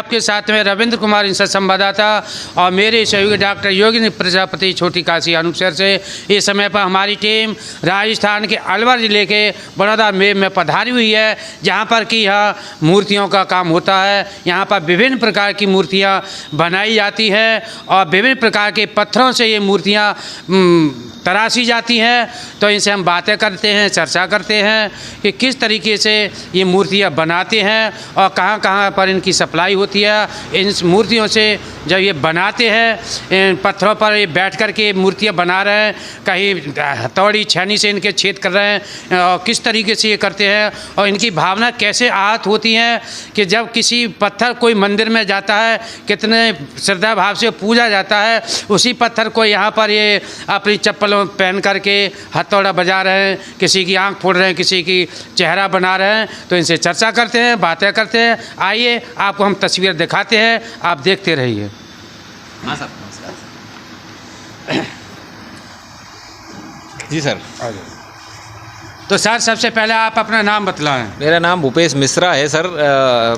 आपके साथ में रविंद्र कुमार इनसे संवाददाता और मेरे सहयोगी डॉक्टर योगेंद्र प्रजापति छोटी काशी अनुपशहर से। इस समय पर हमारी टीम राजस्थान के अलवर ज़िले के बड़ौदा में पधारी हुई है, जहाँ पर कि यह मूर्तियों का काम होता है। यहाँ पर विभिन्न प्रकार की मूर्तियाँ बनाई जाती है और विभिन्न प्रकार के पत्थरों से ये मूर्तियाँ तराशी जाती हैं। तो इनसे हम बातें करते हैं, चर्चा करते हैं कि किस तरीके से ये मूर्तियाँ बनाते हैं और कहाँ कहाँ पर इनकी सप्लाई होती है। इन मूर्तियों से जब ये बनाते हैं, इन पत्थरों पर ये बैठ कर के मूर्तियाँ बना रहे हैं, कहीं हथौड़ी छेनी से इनके छेद कर रहे हैं और किस तरीके से ये करते हैं और इनकी भावना कैसे आहत होती हैं कि जब किसी पत्थर कोई मंदिर में जाता है, कितने श्रद्धा भाव से पूजा जाता है, उसी पत्थर को यहाँ पर ये अपनी चप्पल पहन करके हथौड़ा बजा रहे हैं, किसी की आंख फोड़ रहे हैं, किसी की चेहरा बना रहे हैं। तो इनसे चर्चा करते हैं, बातें करते हैं। आइए आपको हम तस्वीर दिखाते हैं, आप देखते रहिए। हाँ सर, जी सर। तो सर सबसे पहले आप अपना नाम बतलाएं। मेरा नाम भूपेश मिश्रा है सर।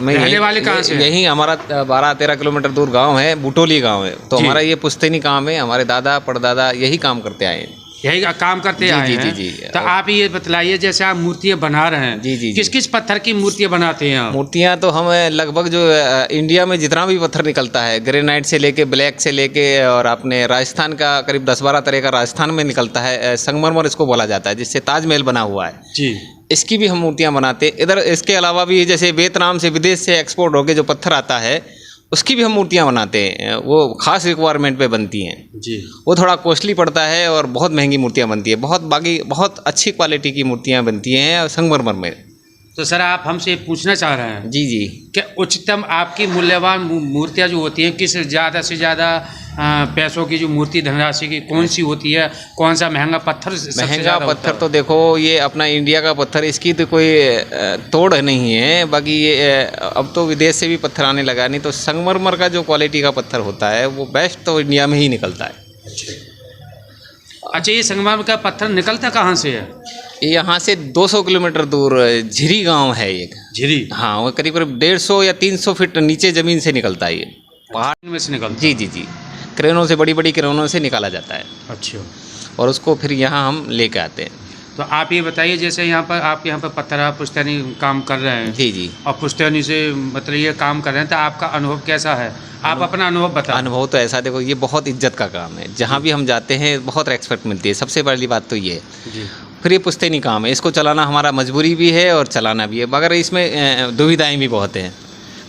मैं रहने वाले कहाँ से? यहीं हमारा 12-13 किलोमीटर दूर गांव है, बुटोली गांव है। तो जी। हमारा ये पुश्तैनी काम है, हमारे दादा परदादा यही काम करते आए हैं। यही काम करते जी, आए जी, हैं। जी, जी। तो आप ये बतलाइए, जैसे आप मूर्तियाँ बना रहे हैं, जी, जी, जी। किस किस पत्थर की मूर्तियाँ बनाते हैं आप? मूर्तियाँ तो हम लगभग जो इंडिया में जितना भी पत्थर निकलता है, ग्रेनाइट से लेके ब्लैक से लेके और अपने राजस्थान का करीब 10-12 तरह का राजस्थान में निकलता है, संगमरमर इसको बोला जाता है, जिससे ताजमहल बना हुआ है जी। इसकी भी हम मूर्तियाँ बनाते हैं। इधर इसके अलावा भी जैसे वियतनाम से विदेश से एक्सपोर्ट होके जो पत्थर आता है उसकी भी हम मूर्तियाँ बनाते हैं। वो खास रिक्वायरमेंट पे बनती हैं जी। वो थोड़ा कॉस्टली पड़ता है और बहुत महंगी मूर्तियाँ बनती है। बाकी बहुत अच्छी क्वालिटी की मूर्तियाँ बनती हैं संगमरमर में। तो सर आप हमसे पूछना चाह रहे हैं जी जी कि उच्चतम आपकी मूल्यवान मूर्तियाँ जो होती हैं, किस ज़्यादा से ज़्यादा पैसों की जो मूर्ति धनराशि की कौन सी होती है, कौन सा महंगा पत्थर सबसे महंगा ज़्यादा पत्थर होता तो देखो ये अपना इंडिया का पत्थर, इसकी तो कोई तोड़ नहीं है। बाकी ये अब तो विदेश से भी पत्थर आने लगा, नहीं तो संगमरमर का जो क्वालिटी का पत्थर होता है वो बेस्ट तो इंडिया में ही निकलता है। अच्छा, ये संगमरमर का पत्थर निकलता कहाँ से है? यहाँ से 200 किलोमीटर दूर झिरी गांव है एक। झिरी? हाँ, वो करीब 150 या 300 फीट नीचे ज़मीन से निकलता है ये पहाड़ में से निकलता? जी जी जी, क्रेनों से, बड़ी बड़ी क्रेनों से निकाला जाता है अच्छा। और उसको फिर यहाँ हम लेके आते हैं। तो आप ये बताइए, जैसे यहाँ पर आपके यहाँ पर पत्थर आप पुश्तैनी काम कर रहे हैं जी जी, और पुश्तैनी से मतलब ये काम कर रहे हैं, तो आपका अनुभव कैसा है? आप अपना अनुभव बताएं। अनुभव तो ऐसा, देखो ये बहुत इज्जत का काम है, जहाँ भी हम जाते हैं बहुत रेस्पेक्ट मिलती है। सबसे बड़ी बात तो ये है। जी। फिर ये पुश्तैनी काम है, इसको चलाना हमारा मजबूरी भी है और चलाना भी है, मगर इसमें दुविधाएं भी बहुत हैं।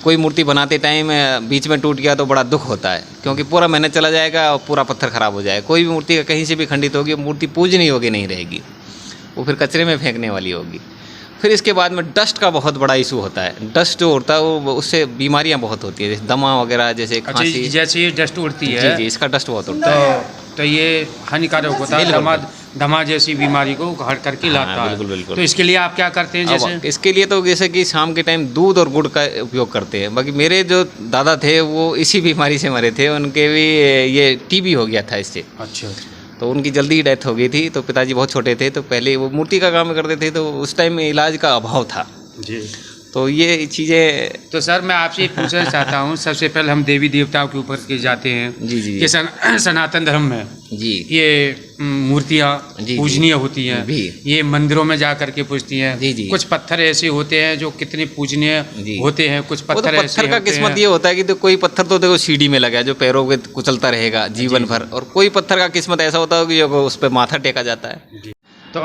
कोई मूर्ति बनाते टाइम बीच में टूट गया तो बड़ा दुख होता है, क्योंकि पूरा मेहनत चला जाएगा और पूरा पत्थर ख़राब हो जाएगा। कोई भी मूर्ति कहीं से भी खंडित होगी, मूर्ति पूजनीय होगी नहीं रहेगी, वो फिर कचरे में फेंकने वाली होगी। फिर इसके बाद में डस्ट का बहुत बड़ा इशू होता है। डस्ट जो होता है वो उससे बीमारियां बहुत होती है, जैसे दमा वगैरह, जैसे खांसी। जैसे ये डस्ट उड़ती है जी जी, इसका डस्ट बहुत उड़ता है तो ये हानिकारक होता है, दमा जैसी बीमारी को हट करके लाता है। बिल्कुल बिल्कुल। तो इसके लिए आप क्या करते हैं? जैसे इसके लिए तो जैसे कि शाम के टाइम दूध और गुड़ का उपयोग करते हैं। बाकी मेरे जो दादा थे वो इसी बीमारी से मरे थे, उनके भी ये टीबी हो गया था इससे। अच्छा। तो उनकी जल्दी ही डेथ हो गई थी। तो पिताजी बहुत छोटे थे, तो पहले वो मूर्ति का काम करते थे, तो उस टाइम में इलाज का अभाव था। जी। तो ये चीज़ें। तो सर मैं आपसे पूछना चाहता हूँ, सबसे पहले हम देवी देवताओं के ऊपर के जाते हैं। जी जी कि सनातन धर्म में जी, ये मूर्तियाँ जी, पूजनीय होती हैं भी। ये मंदिरों में जा करके पूजती हैं। जी, जी। कुछ पत्थर ऐसे होते हैं जो कितने पूजनीय होते हैं, कुछ वो तो पत्थर ऐसे पत्थर का किस्मत ये होता है कि तो कोई पत्थर तो देखो सीढ़ी में लगा है जो पैरों के कुचलता रहेगा जीवन भर, और कोई पत्थर का किस्मत ऐसा होता है कि उस पर माथा टेका जाता है। तो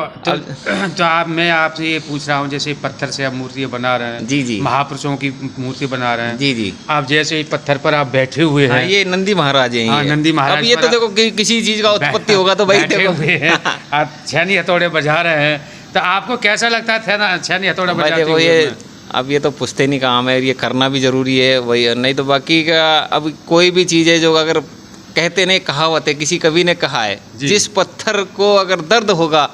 आप मैं आपसे ये पूछ रहा हूँ, जैसे पत्थर से आप मूर्तियाँ बना रहे हैं, जी जी, महापुरुषों की मूर्ति बना रहे हैं। जी जी, आप जैसे ही पत्थर पर आप बैठे हुए हैं। ये नंदी महाराज हैं। हाँ, नंदी महाराज। अब ये तो देखो किसी चीज का उत्पत्ति होगा तो भाई बैठे हुए हैं, आप छेनी हथौड़े बजा रहे हैं, तो आपको कैसा लगता है छेनी हथौड़े बजाते देखो हुए? ये अब ये तो पुश्तैनी काम है, ये करना भी जरूरी है वही, नहीं तो बाकी का अब कोई भी चीज़ है जो अगर कहते नहीं, कहावत है, किसी कवि ने कहा है, जिस पत्थर को अगर दर्द होगा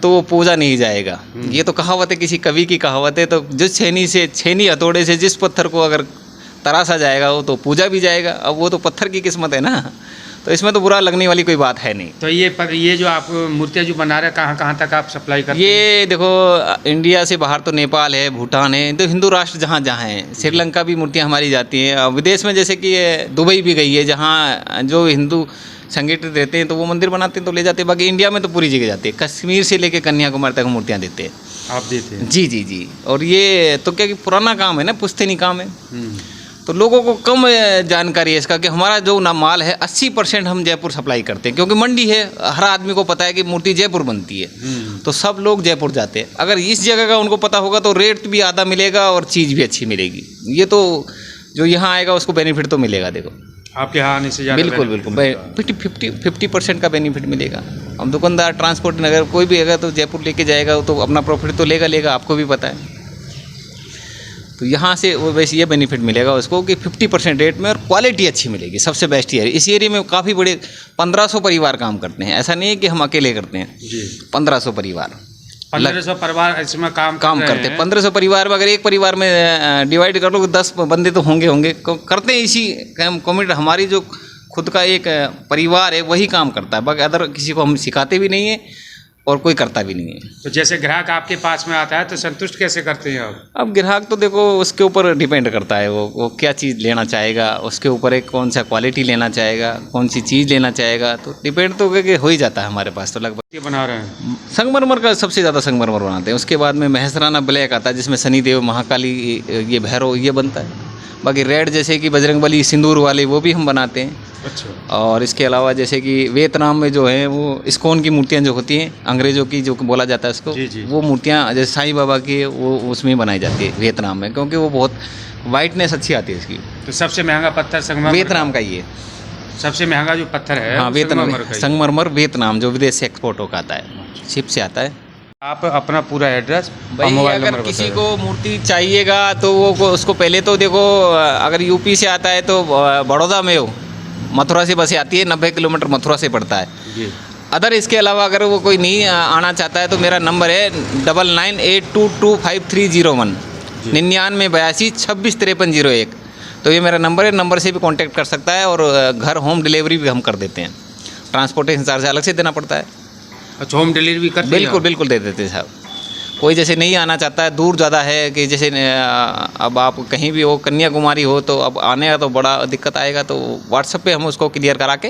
तो वो पूजा नहीं जाएगा। ये तो कहावत है, किसी कवि की कहावत है। तो जिस छेनी हथौड़े से जिस पत्थर को अगर तराशा जाएगा वो तो पूजा भी जाएगा। अब वो तो पत्थर की किस्मत है ना। तो इसमें तो बुरा लगने वाली कोई बात है नहीं। तो ये जो आप मूर्तियाँ जो बना रहे हैं, कहाँ कहाँ तक आप सप्लाई करते हैं? ये देखो इंडिया से बाहर तो नेपाल है, भूटान है, तो हिंदू राष्ट्र जहाँ जहाँ हैं, श्रीलंका भी मूर्तियाँ हमारी जाती हैं। विदेश में जैसे कि दुबई भी गई है, जहाँ जो हिंदू संगठित रहते हैं तो वो मंदिर बनाते हैं तो ले जाते हैं। बाकी इंडिया में तो पूरी जगह जाती है, कश्मीर से लेकर कन्याकुमारी तक मूर्तियाँ देते हैं। आप देते हैं? जी जी जी। और ये तो क्या कि पुराना काम है ना, पुश्तैनी काम है, तो लोगों को कम जानकारी है इसका कि हमारा जो ना माल है 80% हम जयपुर सप्लाई करते हैं, क्योंकि मंडी है, हर आदमी को पता है कि मूर्ति जयपुर बनती है, तो सब लोग जयपुर जाते हैं। अगर इस जगह का उनको पता होगा तो रेट भी आधा मिलेगा और चीज़ भी अच्छी मिलेगी। ये तो जो यहाँ आएगा उसको बेनिफिट तो मिलेगा। देखो आपके यहाँ आने से ज़्यादा बिल्कुल बिल्कुल 50% का बेनिफिट मिलेगा। हम दुकानदार ट्रांसपोर्ट अगर कोई भी अगर तो जयपुर लेके जाएगा तो अपना प्रॉफिट तो लेगा, आपको भी पता है। तो यहाँ से वो वैसे ये बेनिफिट मिलेगा उसको कि 50% रेट में और क्वालिटी अच्छी मिलेगी, सबसे बेस्ट ये है। इस एरिया में काफ़ी बड़े 1500 परिवार काम करते हैं, ऐसा नहीं है कि हम अकेले करते हैं जी। 1500 परिवार 1500 परिवार इसमें काम करते हैं। 1500 परिवार में अगर एक परिवार में डिवाइड कर लो 10 बंदे तो होंगे करते हैं। इसी कम्युनिटी हमारी जो खुद का एक परिवार है वही काम करता है, बाकी अदर किसी को हम सिखाते भी नहीं है और कोई करता भी नहीं है। तो जैसे ग्राहक आपके पास में आता है तो संतुष्ट कैसे करते हैं आप? अब ग्राहक तो देखो उसके ऊपर डिपेंड करता है, वो क्या चीज़ लेना चाहेगा, उसके ऊपर एक कौन सा क्वालिटी लेना चाहेगा, कौन सी चीज़ लेना चाहेगा, तो डिपेंड तो कि हो ही जाता है हमारे पास। तो लगभग ये बना रहे हैं संगमरमर का सबसे ज़्यादा संगमरमर बनाते हैं। उसके बाद में महसराना ब्लैक आता है जिसमें शनिदेव, महाकाली, ये भैरव ये बनता है। बाकी रेड जैसे कि बजरंगबली सिंदूर वाले वो भी हम बनाते हैं। अच्छा। और इसके अलावा जैसे कि वियतनाम में जो है वो इस्कॉन की मूर्तियाँ जो होती हैं अंग्रेज़ों की जो बोला जाता है उसको, जी, जी। वो मूर्तियाँ जैसे साईं बाबा की वो उसमें बनाई जाती है वियतनाम में, क्योंकि वो बहुत वाइटनेस अच्छी आती है इसकी। तो सबसे महंगा पत्थर संगमरमर वियतनाम का ये सबसे महंगा जो पत्थर है हाँ वो वियतनाम संगमरमर का ही है। संगमरमर वियतनाम जो विदेश से एक्सपोर्ट होकर आता है, शिप से आता है। आप अपना पूरा एड्रेस और भाई मोबाइल अगर नंबर किसी बताइए। को मूर्ति चाहिएगा तो वो उसको पहले तो देखो अगर यूपी से आता है तो बड़ौदा में हो, मथुरा से बसें आती है, 90 किलोमीटर मथुरा से पड़ता है। जी। अदर इसके अलावा अगर वो कोई नहीं आना चाहता है तो मेरा नंबर है 9982253001 9982265301। तो ये मेरा नंबर है, नंबर से भी कांटेक्ट कर सकता है। और घर होम डिलीवरी भी हम कर देते हैं, ट्रांसपोर्टेशन चार्ज अलग से देना पड़ता है। अच्छा, होम डिलीवरी करते हैं बिल्कुल आप? बिल्कुल दे देते हैं साहब। कोई जैसे नहीं आना चाहता है, दूर ज़्यादा है कि जैसे अब आप कहीं भी हो, कन्याकुमारी हो, तो अब आने का तो बड़ा दिक्कत आएगा, तो व्हाट्सएप पे हम उसको क्लियर करा के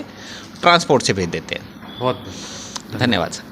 ट्रांसपोर्ट से भेज देते हैं। बहुत धन्यवाद सर।